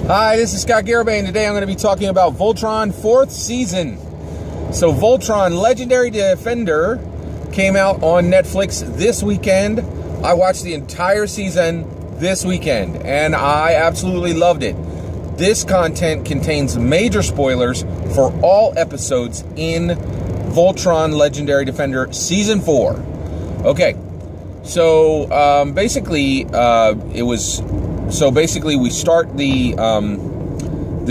Hi, this is Scott Garibay, and today I'm going to be talking about Voltron 4th season. So Voltron Legendary Defender came out on Netflix this weekend. I watched the entire season this weekend, and I absolutely loved it. This content contains major spoilers for all episodes in Voltron Legendary Defender Season 4. Okay, so basically we start the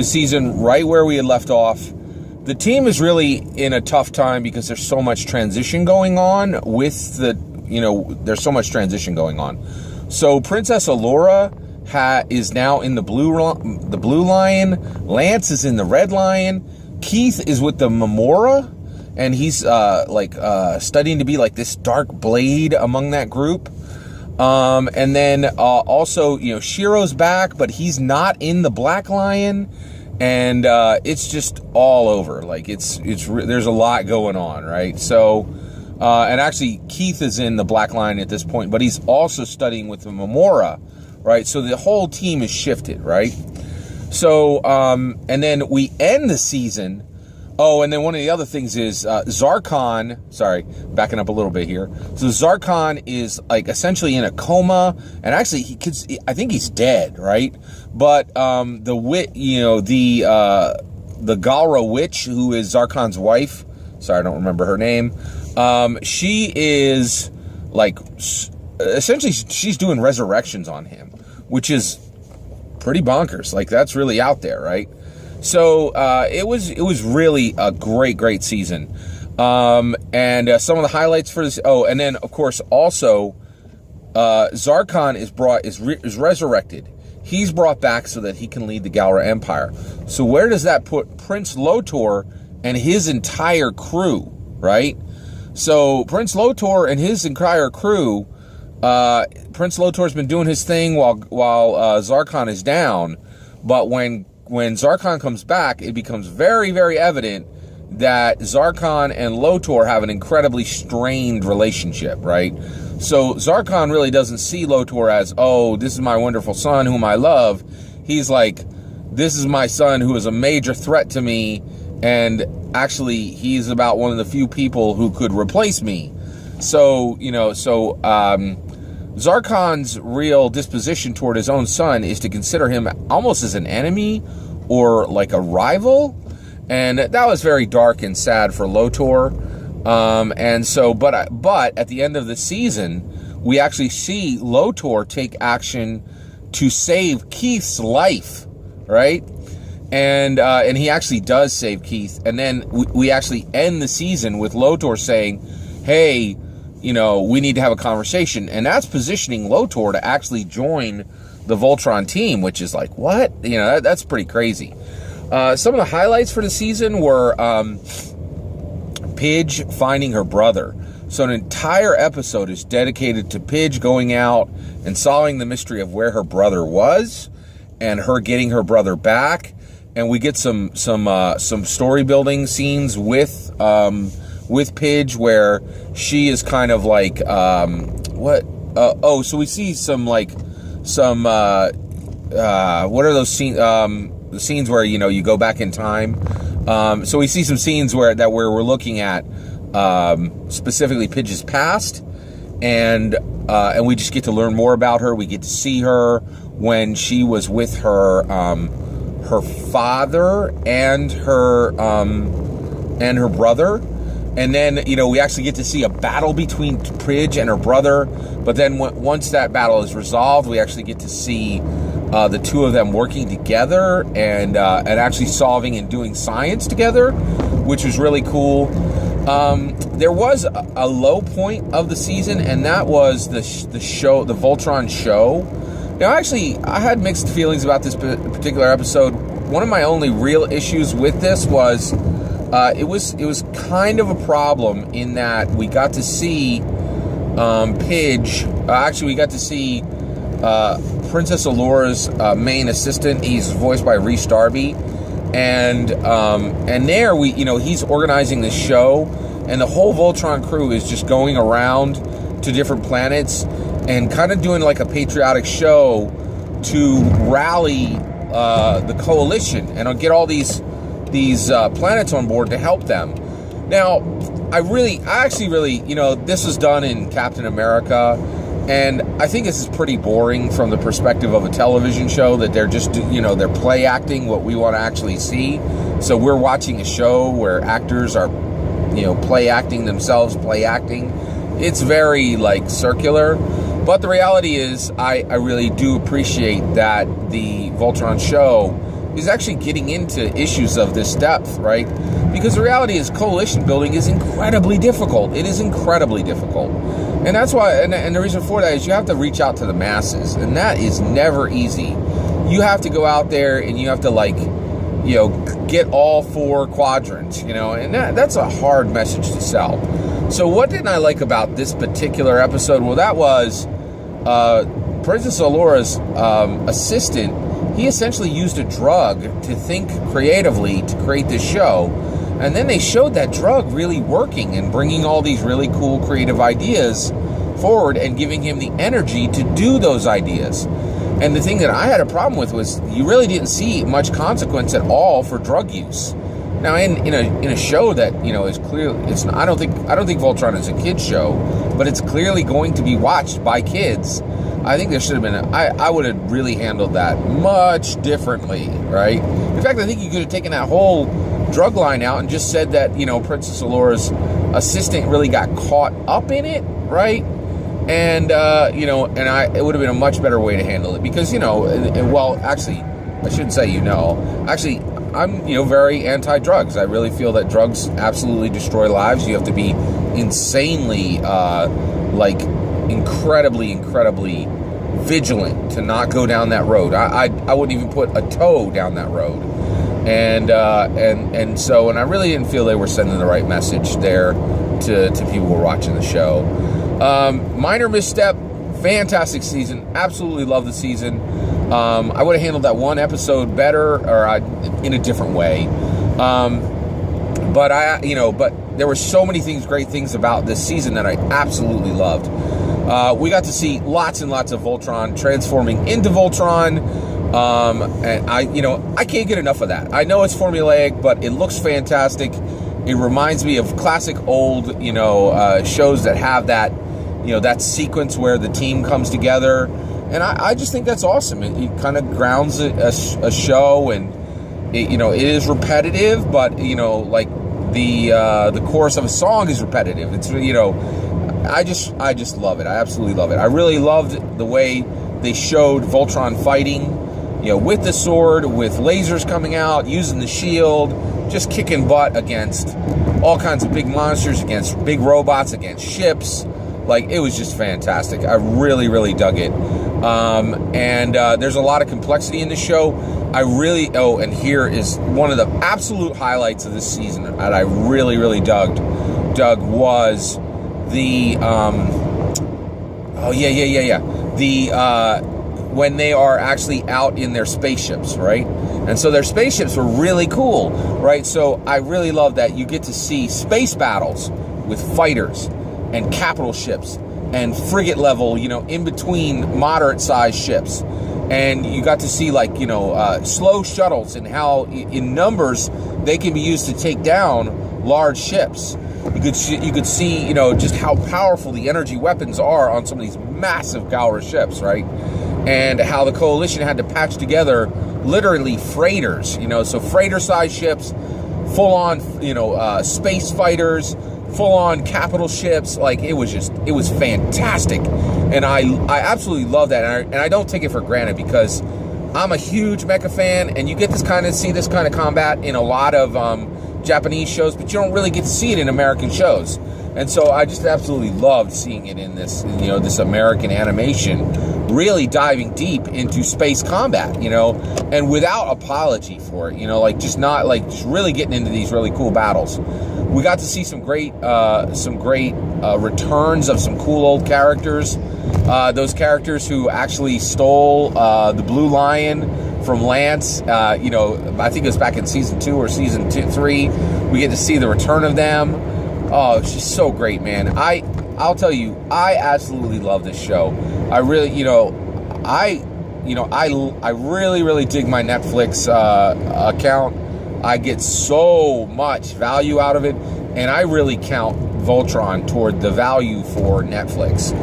season right where we had left off. The team is really in a tough time because there's so much transition going on there's so much transition going on. So Princess Allura is now in the blue lion. Lance is in the red lion. Keith is with the Memora, and he's studying to be like this dark blade among that group. And then also, Shiro's back, but he's not in the Black Lion, and it's just all over. Like there's a lot going on, right? So, and actually Keith is in the Black Lion at this point, but he's also studying with the Memora, right? So the whole team is shifted, right? So, and then we end the season. Oh, and then one of the other things is Zarkon. Sorry, backing up a little bit here. So Zarkon is like essentially in a coma, and actually I think he's dead, right? But the Galra witch, who is Zarkon's wife. Sorry, I don't remember her name. She is like essentially she's doing resurrections on him, which is pretty bonkers. Like that's really out there, right? So it was really a great season, and some of the highlights for this. Oh, and then of course also Zarkon is resurrected. He's brought back so that he can lead the Galra Empire. So where does that put Prince Lotor and his entire crew? Right. So Prince Lotor and his entire crew. Prince Lotor's been doing his thing while Zarkon is down, but when Zarkon comes back, it becomes very, very evident that Zarkon and Lotor have an incredibly strained relationship, right? So Zarkon really doesn't see Lotor as, oh, this is my wonderful son whom I love. He's like, this is my son who is a major threat to me, and actually he's about one of the few people who could replace me. So, Zarkon's real disposition toward his own son is to consider him almost as an enemy or like a rival, and that was very dark and sad for Lotor. But at the end of the season, we actually see Lotor take action to save Keith's life, right? And he actually does save Keith, and then we actually end the season with Lotor saying, "Hey, we need to have a conversation," and that's positioning Lotor to actually join the Voltron team, which is like, what? That's pretty crazy. Some of the highlights for the season were Pidge finding her brother. So an entire episode is dedicated to Pidge going out and solving the mystery of where her brother was, and her getting her brother back. And we get some story building scenes with Pidge, where she is kind of like so we see what are those scenes? The scenes where you go back in time. So we see some scenes where we're looking at specifically Pidge's past, and we just get to learn more about her. We get to see her when she was with her father and her brother. And then, we actually get to see a battle between Pidge and her brother. But then once that battle is resolved, we actually get to see the two of them working together and actually solving and doing science together, which was really cool. There was a low point of the season, and that was the show, the Voltron show. Now, actually, I had mixed feelings about this particular episode. One of my only real issues with this was it was kind of a problem in that we got to see Pidge. Actually, we got to see Princess Allura's main assistant. He's voiced by Rhys Darby, and there he's organizing this show, and the whole Voltron crew is just going around to different planets and kind of doing like a patriotic show to rally the coalition and get all these planets on board to help them. Now, I actually really, this was done in Captain America, and I think this is pretty boring from the perspective of a television show, that they're just, they're play acting what we want to actually see. So we're watching a show where actors are, play acting themselves, play acting. It's very, circular. But the reality is, I really do appreciate that the Voltron show is actually getting into issues of this depth, right? Because the reality is, coalition building is incredibly difficult. It is incredibly difficult. And that's why, and the reason for that is you have to reach out to the masses, and that is never easy. You have to go out there and you have to, get all 4 quadrants, and that's a hard message to sell. So what didn't I like about this particular episode? Well, that was Princess Allora's assistant. He essentially used a drug to think creatively to create this show. And then they showed that drug really working and bringing all these really cool creative ideas forward and giving him the energy to do those ideas. And the thing that I had a problem with was you really didn't see much consequence at all for drug use. Now, in a show that is clearly, I don't think Voltron is a kid's show, but it's clearly going to be watched by kids. I think there should have been I would have really handled that much differently, right? In fact, I think you could have taken that whole drug line out and just said that Princess Allora's assistant really got caught up in it, right? And it would have been a much better way to handle it, because well, actually, I shouldn't say actually, I'm very anti-drugs. I really feel that drugs absolutely destroy lives. You have to be insanely incredibly vigilant to not go down that road. I wouldn't even put a toe down that road. And I really didn't feel they were sending the right message there to people who were watching the show. Minor misstep, fantastic season. Absolutely love the season. I would have handled that one episode better, or in a different way. But there were so many great things about this season that I absolutely loved. We got to see lots and lots of Voltron transforming into Voltron. And I can't get enough of that. I know it's formulaic, but it looks fantastic. It reminds me of classic old, shows that have that, that sequence where the team comes together. And I just think that's awesome. It kind of grounds a show, and it is repetitive, but the chorus of a song is repetitive. It's I just love it. I absolutely love it. I really loved the way they showed Voltron fighting, with the sword, with lasers coming out, using the shield, just kicking butt against all kinds of big monsters, against big robots, against ships. It was just fantastic. I really, really dug it. And there's a lot of complexity in the show. And here is one of the absolute highlights of this season that I really, really dug was the, when they are actually out in their spaceships, right? And so their spaceships were really cool, right? So I really love that you get to see space battles with fighters and capital ships and frigate level, in between moderate sized ships. And you got to see slow shuttles and how in numbers they can be used to take down large ships. You could see, just how powerful the energy weapons are on some of these massive Galra ships, right? And how the coalition had to patch together literally freighters, so freighter-sized ships, full-on, space fighters, full-on capital ships. It was fantastic. And I absolutely love that. And I don't take it for granted, because I'm a huge mecha fan, and you get see this kind of combat in a lot of Japanese shows, but you don't really get to see it in American shows. And so I just absolutely loved seeing it in this, this American animation, really diving deep into space combat, and without apology for it, just really getting into these really cool battles. We got to see some great returns of some cool old characters. Those characters who actually stole the Blue Lion from Lance. I think it was back in season 2 or season 3. We get to see the return of them. Oh, it's just so great, man. I'll tell you, I absolutely love this show. I really, I really, really dig my Netflix account. I get so much value out of it, and I really count Voltron toward the value for Netflix.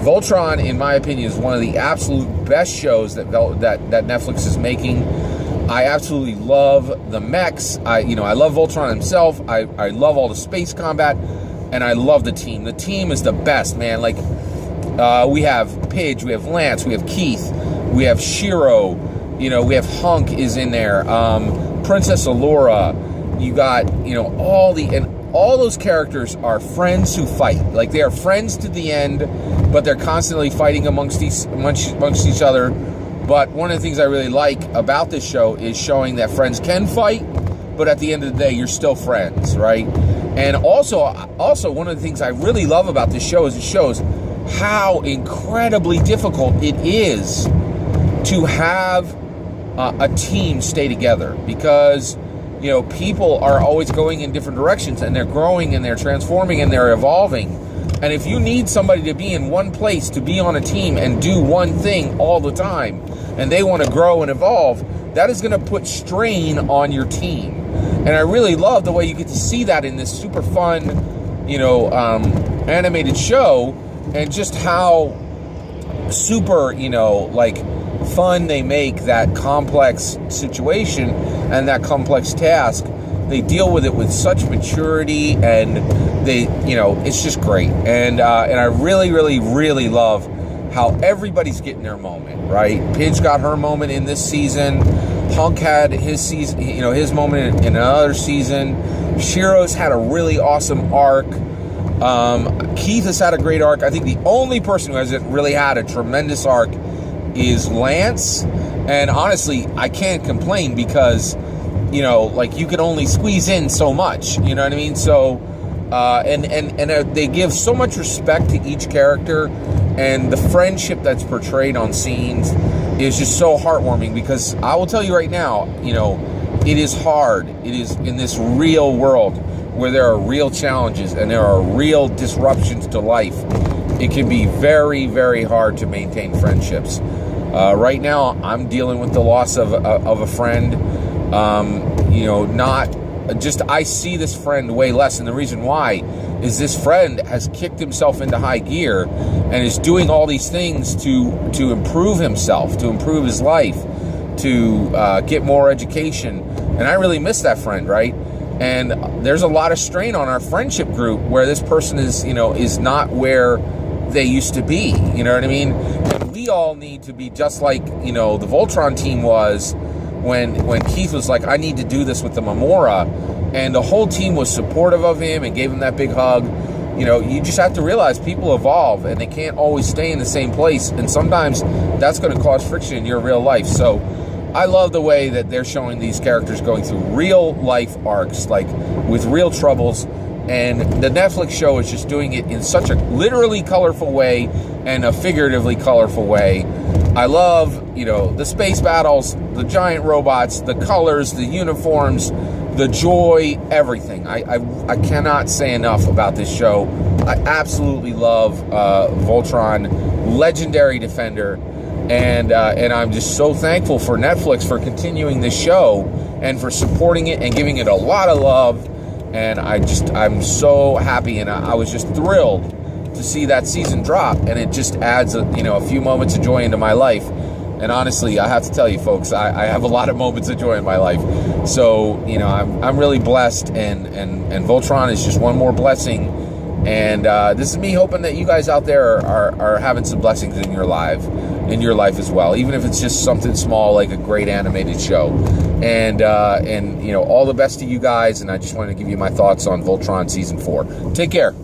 Voltron, in my opinion, is one of the absolute best shows that Netflix is making. I absolutely love the mechs. I love Voltron himself. I love all the space combat, and I love the team. The team is the best, man. Like, we have Pidge, we have Lance, we have Keith, we have Shiro, we have Hunk is in there, Princess Allura. You got, all those characters are friends who fight. Like, they are friends to the end, but they're constantly fighting amongst each other. But one of the things I really like about this show is showing that friends can fight, but at the end of the day, you're still friends, right? And also one of the things I really love about this show is it shows how incredibly difficult it is to have a team stay together, because people are always going in different directions, and they're growing and they're transforming and they're evolving. And if you need somebody to be in one place, to be on a team and do one thing all the time, and they want to grow and evolve, that is going to put strain on your team. And I really love the way you get to see that in this super fun, animated show, and just how super, fun they make that complex situation and that complex task. They deal with it with such maturity, and it's just great. And I really, really, really love how everybody's getting their moment, right? Pidge got her moment in this season. Hunk had his season, his moment in another season. Shiro's had a really awesome arc. Keith has had a great arc. I think the only person who hasn't really had a tremendous arc is Lance. And honestly, I can't complain, because you can only squeeze in so much, you know what I mean? So and they give so much respect to each character, and the friendship that's portrayed on scenes is just so heartwarming, because I will tell you right now, it is hard. It is in this real world where there are real challenges and there are real disruptions to life. It can be very, very hard to maintain friendships. Right now, I'm dealing with the loss of a friend. I see this friend way less, and the reason why is this friend has kicked himself into high gear and is doing all these things to improve himself, to improve his life, to get more education, and I really miss that friend, right? And there's a lot of strain on our friendship group where this person is not where they used to be, you know what I mean? And we all need to be just like, the Voltron team was when Keith was like, I need to do this with the Mamora, and the whole team was supportive of him and gave him that big hug. You just have to realize people evolve, and they can't always stay in the same place, and sometimes that's going to cause friction in your real life. So I love the way that they're showing these characters going through real life arcs, like with real troubles. And the Netflix show is just doing it in such a literally colorful way and a figuratively colorful way. I love, the space battles, the giant robots, the colors, the uniforms, the joy, everything. I cannot say enough about this show. I absolutely love Voltron, legendary defender. And I'm just so thankful for Netflix for continuing this show and for supporting it and giving it a lot of love. And I'm so happy, and I was just thrilled to see that season drop, and it just adds a few moments of joy into my life. And honestly, I have to tell you folks, I have a lot of moments of joy in my life. So, I'm really blessed, and Voltron is just one more blessing. And this is me hoping that you guys out there are having some blessings in your life as well, even if it's just something small like a great animated show. And all the best to you guys, and I just wanted to give you my thoughts on Voltron Season 4. Take care.